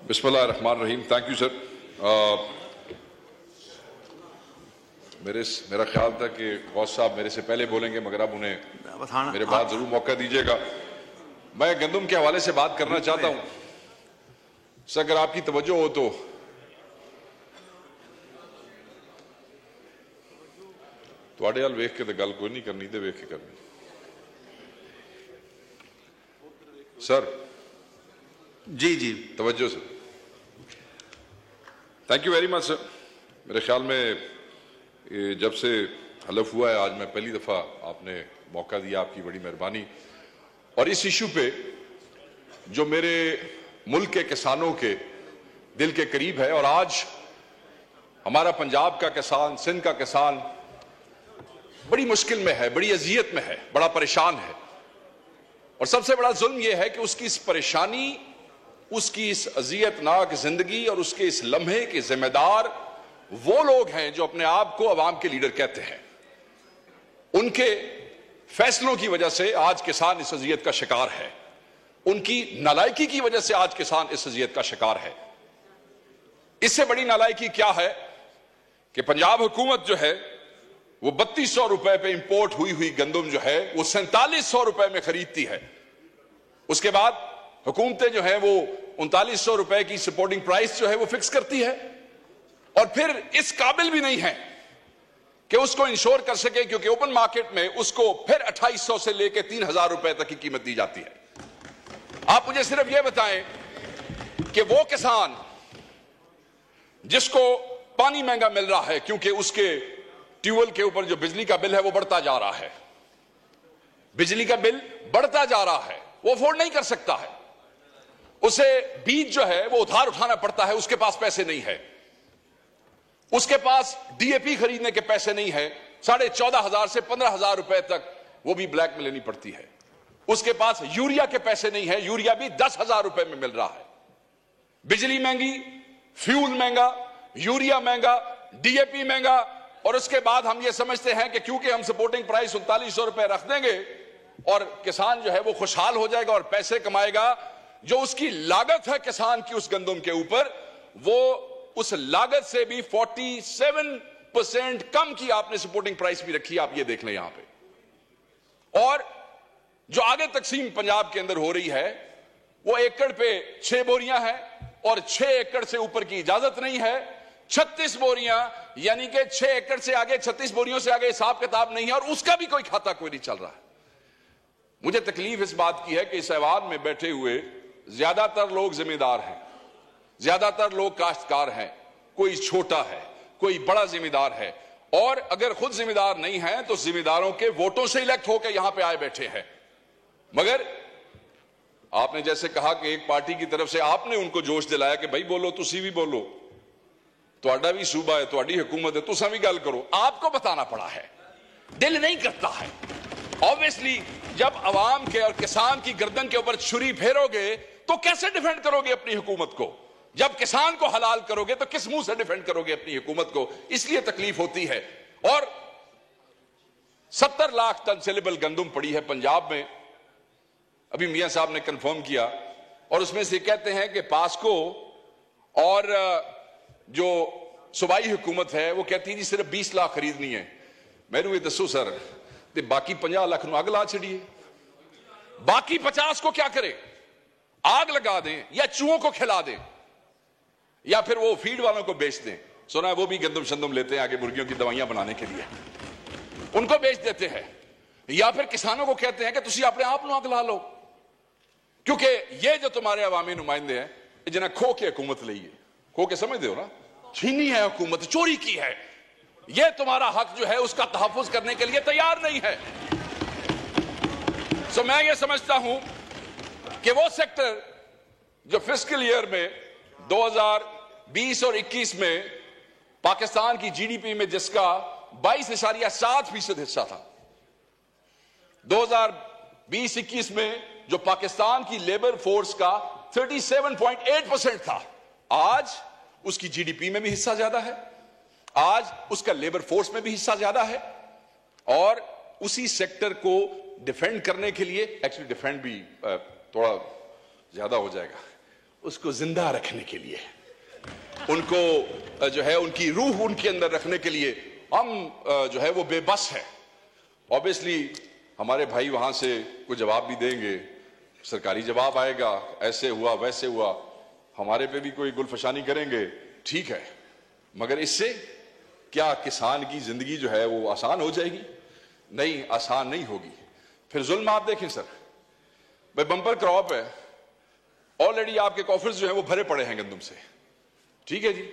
बिस्मिल्लाहिर्रहमानिर्रहीम। Thank you sir. मेरा ख्याल था कि गौस साहब मेरे से पहले बोलेंगे, मगर अब उन्हें मेरे बाद जरूर मौका दीजिएगा। मैं गंदम के हवाले से बात करना चाहता हूं। सर, अगर आपकी तवज्जो हो तो तुहाडे हल वेख के तो गल कोई नहीं करनी, तो वेख के करनी। सर जी जी तवज्जो sir. Thank you very much sir. मेरे ख्याल में जब से हलफ हुआ है, आज मैं पहली दफा आपने मौका दिया, आपकी बड़ी मेहरबानी। और इस इशू पे जो मेरे मुल्क के किसानों के दिल के करीब है, और आज हमारा पंजाब का किसान, सिंध का किसान बड़ी मुश्किल में है, बड़ी अजियत में है, बड़ा परेशान है। और सबसे बड़ा जुल्म यह है कि उसकी इस परेशानी, उसकी इस अजियतनाक जिंदगी और उसके इस लम्हे के जिम्मेदार वो लोग हैं जो अपने आप को अवाम के लीडर कहते हैं। उनके फैसलों की वजह से आज किसान इस अजियत का शिकार है। उनकी नालायकी की वजह से आज किसान इस अजियत का शिकार है। इससे बड़ी नालायकी क्या है कि पंजाब हुकूमत जो है वो 3200 रुपए पे इंपोर्ट हुई गंदम जो है वो 4700 रुपए में खरीदती है। उसके बाद हुकूमतें जो है वो 3900 रुपए की सपोर्टिंग प्राइस जो है वो फिक्स करती है, और फिर इस काबिल भी नहीं है कि उसको इंश्योर कर सके, क्योंकि ओपन मार्केट में उसको फिर 2800 से लेकर 3000 रुपए तक की कीमत दी जाती है। आप मुझे सिर्फ यह बताएं कि वो किसान जिसको पानी महंगा मिल रहा है क्योंकि उसके ट्यूबवेल के ऊपर जो बिजली का बिल है वो बढ़ता जा रहा है, बिजली का बिल बढ़ता जा रहा है, वो अफोर्ड नहीं कर सकता है, उसे बीज जो है वो उधार उठाना पड़ता है, उसके पास पैसे नहीं है, उसके पास डीएपी खरीदने के पैसे नहीं है, 14,500 से 15,000 रुपए तक वो भी ब्लैक में लेनी पड़ती है, उसके पास यूरिया के पैसे नहीं है, यूरिया भी 10,000 रुपए में मिल रहा है। बिजली महंगी, फ्यूल महंगा, यूरिया महंगा, डीएपी महंगा, और उसके बाद हम ये समझते हैं कि क्योंकि हम सपोर्टिंग प्राइस 3900 रुपए रख देंगे और किसान जो है वो खुशहाल हो जाएगा और पैसे कमाएगा। जो उसकी लागत है किसान की उस गंदम के ऊपर, वो उस लागत से भी 47% कम की आपने सपोर्टिंग प्राइस भी रखी, आप ये देख लें यहां पे। और जो आगे तकसीम पंजाब के अंदर हो रही है वो एकड़ पे 6 बोरियां हैं, और 6 एकड़ से ऊपर की इजाजत नहीं है। 36 बोरियां, यानी कि 6 एकड़ से आगे, 36 बोरियों से आगे हिसाब किताब नहीं है, और उसका भी कोई खाता कोई नहीं चल रहा है। मुझे तकलीफ इस बात की है कि इस ऐवान में बैठे हुए ज्यादातर लोग जिम्मेदार हैं, ज्यादातर लोग काश्तकार हैं, कोई छोटा है, कोई बड़ा जिम्मेदार है, और अगर खुद जिम्मेदार नहीं है तो जिम्मेदारों के वोटों से इलेक्ट होकर यहां पे आए बैठे हैं। मगर आपने जैसे कहा कि एक पार्टी की तरफ से आपने उनको जोश दिलाया कि भाई बोलो, तुसी भी बोलो, तुहाडा भी सूबा है, तुहाडी हुकूमत है, तुसा भी गल करो। आपको बताना पड़ा है, दिल नहीं करता है। ऑब्वियसली जब अवाम के और किसान की गर्दन के ऊपर छुरी फेरोगे तो कैसे डिफेंड करोगे अपनी हुकूमत को? जब किसान को हलाल करोगे तो किस मुंह से डिफेंड करोगे अपनी हुकूमत को? इसलिए तकलीफ होती है। और 70 लाख टन सेलेबल गंदम पड़ी है पंजाब में, अभी मियां साहब ने कंफर्म किया, और उसमें से कहते हैं कि पास्को और जो सूबाई हुकूमत है वो कहती है जी सिर्फ 20 लाख खरीदनी है। मैनू ये दसो सर, ते बाकी 50 लाख अग ला छड़िए, बाकी 50 को क्या करें? आग लगा दें या चूहों को खिला दें या फिर वो फीड वालों को बेच दें। सुना है वो भी गंदम शंदम लेते हैं आगे मुर्गियों की दवाइयां बनाने के लिए, उनको बेच देते हैं, या फिर किसानों को कहते हैं कि तुसी अपने आप को आग ला लो, क्योंकि ये जो तुम्हारे अवामी नुमाइंदे हैं जिन्हें खो के हुकूमत ली है, खो के समझते हो ना, छीनी है हुकूमत, चोरी की है, ये तुम्हारा हक जो है उसका तहफ्फुज करने के लिए तैयार नहीं है। सो मैं ये समझता हूं कि वो सेक्टर जो फिस्कल ईयर में 2020 और 21 में पाकिस्तान की जीडीपी में जिसका 22.7% हिस्सा था, 2020-21 में जो पाकिस्तान की लेबर फोर्स का 37.8% था, आज उसकी जीडीपी में भी हिस्सा ज्यादा है, आज उसका लेबर फोर्स में भी हिस्सा ज्यादा है। और उसी सेक्टर को डिफेंड करने के लिए, एक्चुअली डिफेंड भी थोड़ा ज्यादा हो जाएगा, उसको जिंदा रखने के लिए, उनको जो है उनकी रूह उनके अंदर रखने के लिए हम जो है वो बेबस है। ऑब्वियसली हमारे भाई वहां से कोई जवाब भी देंगे, सरकारी जवाब आएगा, ऐसे हुआ वैसे हुआ, हमारे पे भी कोई गुलफशानी करेंगे, ठीक है, मगर इससे क्या किसान की जिंदगी जो है वो आसान हो जाएगी? नहीं, आसान नहीं होगी। फिर जुल्म आप देखें सर, भाई बम्पर क्रॉप है, ऑलरेडी आपके कॉफर्स जो है वो भरे पड़े हैं गंदम से, ठीक है जी,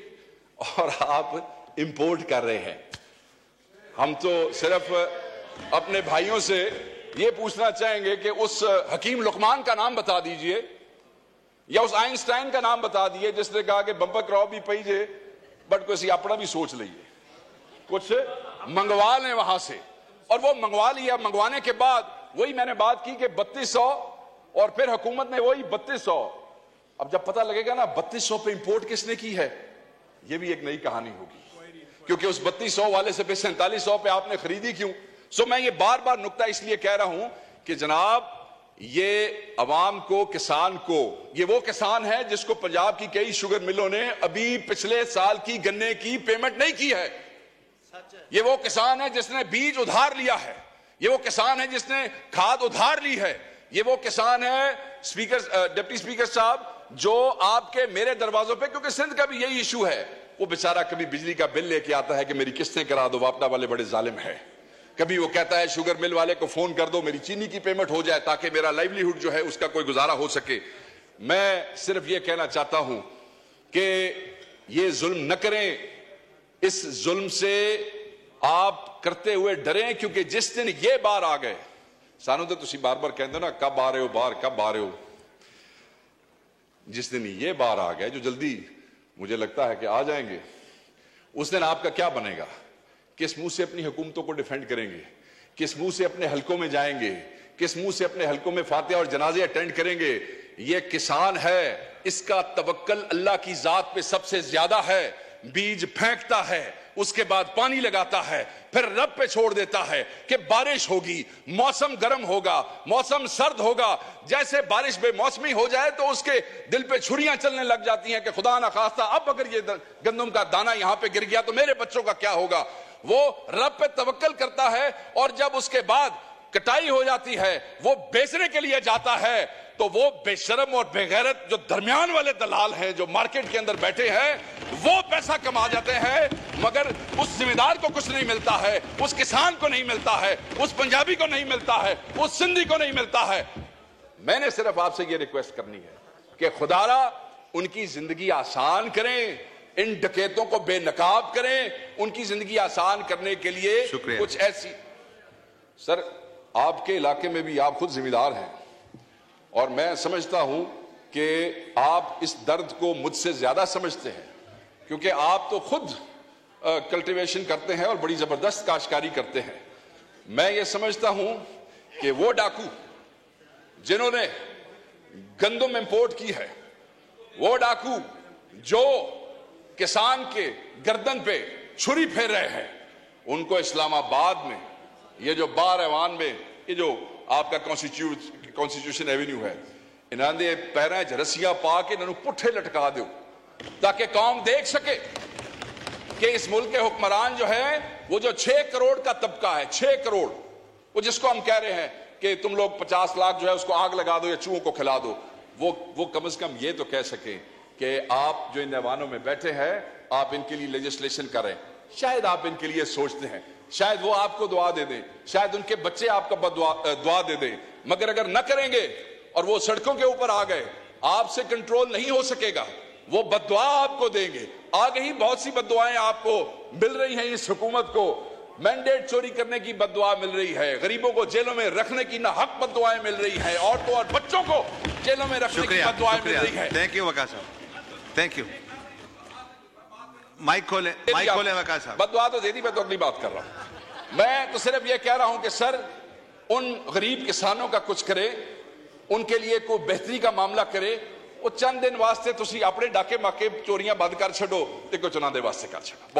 और आप इंपोर्ट कर रहे हैं। हम तो सिर्फ अपने भाइयों से ये पूछना चाहेंगे कि उस हकीम लुकमान का नाम बता दीजिए या उस आइंस्टाइन का नाम बता दीजिए जिसने कहा कि बंपर क्रॉप भी पई जे बट कोई अपना भी सोच लीजिए, कुछ मंगवा लें वहां से, और वो मंगवा लिया। मंगवाने के बाद वही मैंने बात की कि 3200 और फिर हुकूमत ने वही 3200, अब जब पता लगेगा ना 3200 पे इंपोर्ट किसने की है, ये भी एक नई कहानी होगी, क्योंकि उस 3200 वाले से फिर 4700 पे आपने खरीदी क्यों? सो मैं ये बार बार नुक्ता इसलिए कह रहा हूं कि जनाब ये अवाम को, किसान को, ये वो किसान है जिसको पंजाब की कई शुगर मिलों ने अभी पिछले साल की गन्ने की पेमेंट नहीं की है। ये वो किसान है जिसने बीज उधार लिया है, ये वो किसान है जिसने खाद उधार ली है, ये वो किसान है स्पीकर, डिप्टी स्पीकर साहब, जो आपके मेरे दरवाजों पे, क्योंकि सिंध का भी यही इशू है, वो बेचारा कभी बिजली का बिल लेके आता है कि मेरी किस्तें करा दो, वापडा वाले बड़े जालिम है, कभी वो कहता है शुगर मिल वाले को फोन कर दो मेरी चीनी की पेमेंट हो जाए ताकि मेरा लाइवलीहुड जो है उसका कोई गुजारा हो सके। मैं सिर्फ ये कहना चाहता हूं कि ये जुल्म न करें, इस जुल्म से आप करते हुए डरें, क्योंकि जिस दिन ये बार आ गए, सानू तो तुसी बार बार कहते ना कब आ रहे हो बाहर, कब आ रहे हो, जिस दिन ये बार आ गए, जो जल्दी मुझे लगता है कि आ जाएंगे, उस दिन आपका क्या बनेगा? किस मुंह से अपनी हुकूमतों को डिफेंड करेंगे? किस मुंह से अपने हलकों में जाएंगे? किस मुंह से अपने हलकों में फातिहा और जनाजे अटेंड करेंगे? ये किसान है, इसका तवक्कल अल्लाह की जात पे सबसे ज्यादा है। बीज फेंकता है, उसके बाद पानी लगाता है, फिर रब पे छोड़ देता है कि बारिश होगी, मौसम गर्म होगा, मौसम सर्द होगा। जैसे बारिश बेमौसमी हो जाए तो उसके दिल पे छुरियां चलने लग जाती हैं कि खुदा ना खास्ता अब अगर ये गंदम का दाना यहां पे गिर गया तो मेरे बच्चों का क्या होगा। वो रब पे तवक्कल करता है, और जब उसके बाद कटाई हो जाती है, वो बेचने के लिए जाता है, तो वो बेशरम और बेगैरत जो दरमियान वाले दलाल हैं, जो मार्केट के अंदर बैठे हैं, वो पैसा कमा जाते हैं, मगर उस जिम्मेदार को कुछ नहीं मिलता है, उस किसान को नहीं मिलता है, उस पंजाबी को नहीं मिलता है, उस सिंधी को नहीं मिलता है। मैंने सिर्फ आपसे ये रिक्वेस्ट करनी है कि खुदारा उनकी जिंदगी आसान करें, इन डकैतों को बेनकाब करें, उनकी जिंदगी आसान करने के लिए कुछ ऐसी। सर आपके इलाके में भी आप खुद जिम्मेदार हैं, और मैं समझता हूं कि आप इस दर्द को मुझसे ज्यादा समझते हैं, क्योंकि आप तो खुद कल्टीवेशन करते हैं और बड़ी जबरदस्त काश्तकारी करते हैं। मैं ये समझता हूं कि वो डाकू जिन्होंने गंदम इंपोर्ट की है, वो डाकू जो किसान के गर्दन पे छुरी फेर रहे हैं, उनको इस्लामाबाद में ये जो बार ऐवान में ये जो आपका कॉन्स्टिट्यूशन एवेन्यू है, इन्होंने पैरों च रस्सियां पा के इन्होंने पुट्ठे लटका दो, ताकि कौम देख सके कि इस मुल्क के हुक्मरान जो है, वो जो 6 करोड़ का तबका है, 6 करोड़, वो जिसको हम कह रहे हैं कि तुम लोग 50 लाख जो है उसको आग लगा दो या चूहों को खिला दो, वो कम से कम ये तो कह सके कि आप जो इन ऐवानों में बैठे हैं, आप इनके लिए लेजिस्लेशन करें। शायद आप इनके लिए सोचते हैं, शायद वो आपको दुआ दे दें, शायद उनके बच्चे आपको दुआ दे दें, मगर अगर न करेंगे और वो सड़कों के ऊपर आ गए, आपसे कंट्रोल नहीं हो सकेगा, वो बद्दुआ आपको देंगे। आगे ही बहुत सी बद्दुआएं आपको मिल रही हैं। इस हुकूमत को मैंडेट चोरी करने की बद्दुआ मिल रही है, गरीबों को जेलों में रखने की ना हक बद्दुआएं मिल रही हैं, औरतों और बच्चों को जेलों में रखने की बद्दुआएं मिल रही है। थैंक यू वकार साहब, थैंक यू। माइक खोले वकार साहब। बद्दुआ तो दे दी, मैं तो अगली बात कर रहा हूं। मैं तो सिर्फ ये कह रहा हूं कि सर उन गरीब किसानों का कुछ करे, उनके लिए कोई बेहतरी का मामला करे। वो चंद दिन वास्ते तुसी अपने डाके माके चोरियां बंद कर छो ते कुछ उन्होंने वास्ते कर छो। बहुत